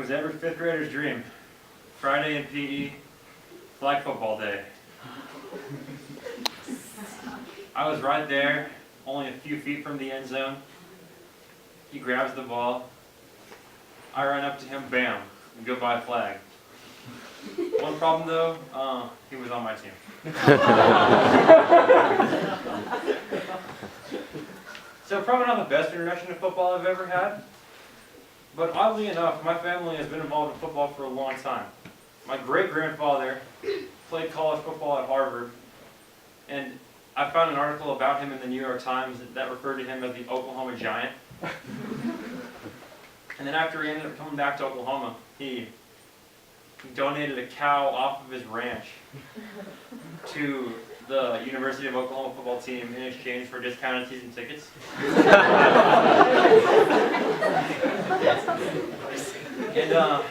was every fifth grader's dream. Friday in PE, flag football day. I was right there, only a few feet from the end zone. He grabs the ball. I run up to him, bam, and goodbye flag. One problem though, he was on my team. So probably not the best introduction to football I've ever had, but oddly enough, my family has been involved in football for a long time. My great-grandfather played college football at Harvard, and I found an article about him in the New York Times that referred to him as the Oklahoma Giant. And then after he ended up coming back to Oklahoma, he donated a cow off of his ranch to the University of Oklahoma football team in exchange for discounted season tickets. And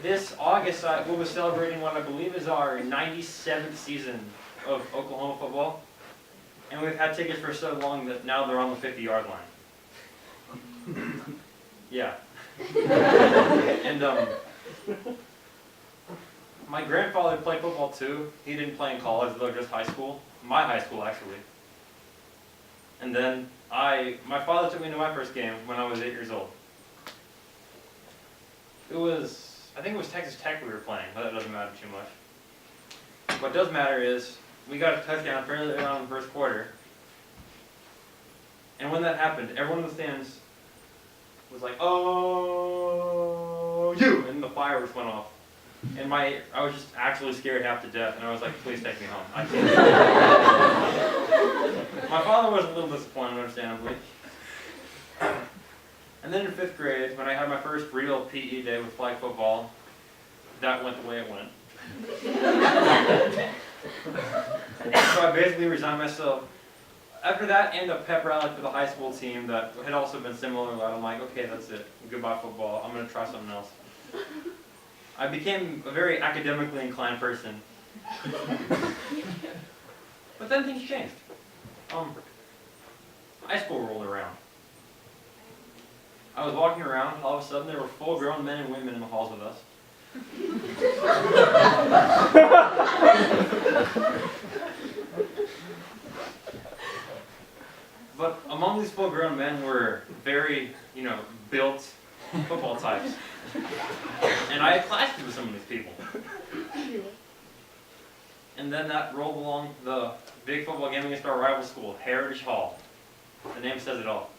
this August, we'll be celebrating what I believe is our 97th season of Oklahoma football. And we've had tickets for so long that now they're on the 50-yard line. Yeah. And my grandfather played football too. He didn't play in college, though, just high school. My high school, actually. And then my father took me to my first game when I was 8 years old. I think it was Texas Tech we were playing, but that doesn't matter too much. What does matter is, we got a touchdown fairly early on in the first quarter. And when that happened, everyone in the stands was like, "Oh, you!" And the fireworks went off. And I was just actually scared half to death, and I was like, "Please take me home. I can't." My father was a little disappointed, understandably. And then in 5th grade, when I had my first real PE day with flag football, that went the way it went. So I basically resigned myself. After that and a pep rally for the high school team that had also been similar, I'm like, okay, that's it. Goodbye football. I'm going to try something else. I became a very academically inclined person. But then things changed. High school rolled around. I was walking around, all of a sudden there were full-grown men and women in the halls with us. But among these full-grown men were very, built football types. And I had classes with some of these people. And then that rolled along the big football game against our rival school, Heritage Hall. The name says it all.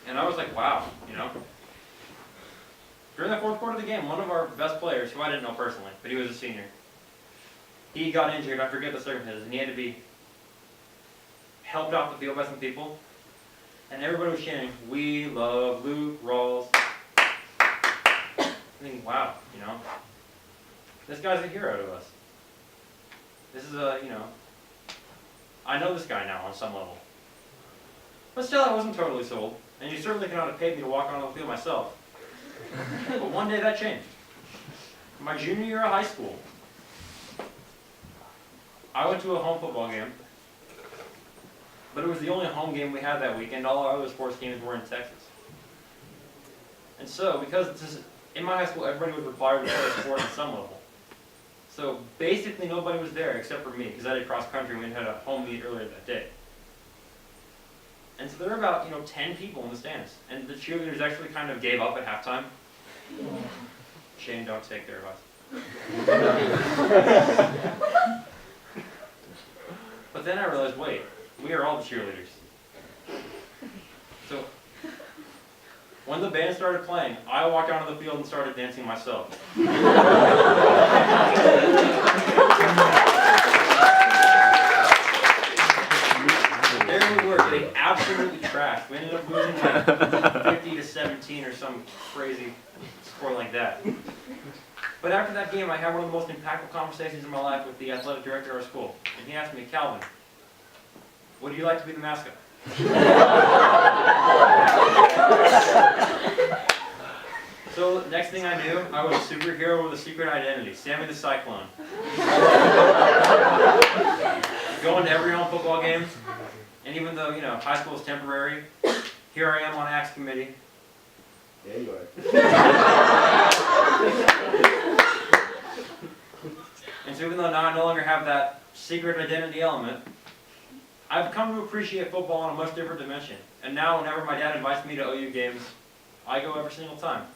And I was like, wow, During the fourth quarter of the game, one of our best players, who I didn't know personally, but he was a senior, he got injured. I forget the circumstances, and he had to be helped off the field by some people. And everybody was chanting, "We love Luke Rawls." I think, wow, this guy's a hero to us. This is I know this guy now on some level. But still, I wasn't totally sold, and you certainly could not have paid me to walk on the field myself. But one day that changed. My junior year of high school, I went to a home football game, but it was the only home game we had that weekend. All our other sports games were in Texas. And so, because in my high school, everybody was required to play a sport at some level. So basically nobody was there except for me, because I did cross country and we had a home meet earlier that day. And so there were about 10 people in the stands, and the cheerleaders actually kind of gave up at halftime. Shane, don't take their advice. But then I realized, wait, we are all the cheerleaders. So when the band started playing, I walked onto the field and started dancing myself. There we were, getting absolutely trashed. We ended up losing like 50-17 or some crazy score like that. But after that game, I had one of the most impactful conversations in my life with the athletic director of our school. And he asked me, "Calvin, would you like to be the mascot?" So next thing I knew, I was a superhero with a secret identity, Sammy the Cyclone. going to every home football game, and even though, high school is temporary, here I am on Acts committee. Yeah, you are. And so even though now I no longer have that secret identity element, I've come to appreciate football on a much different dimension. And now whenever my dad invites me to OU games, I go every single time.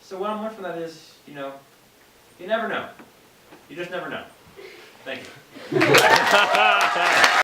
So what I'm learning from that is, you never know. You just never know. Thank you.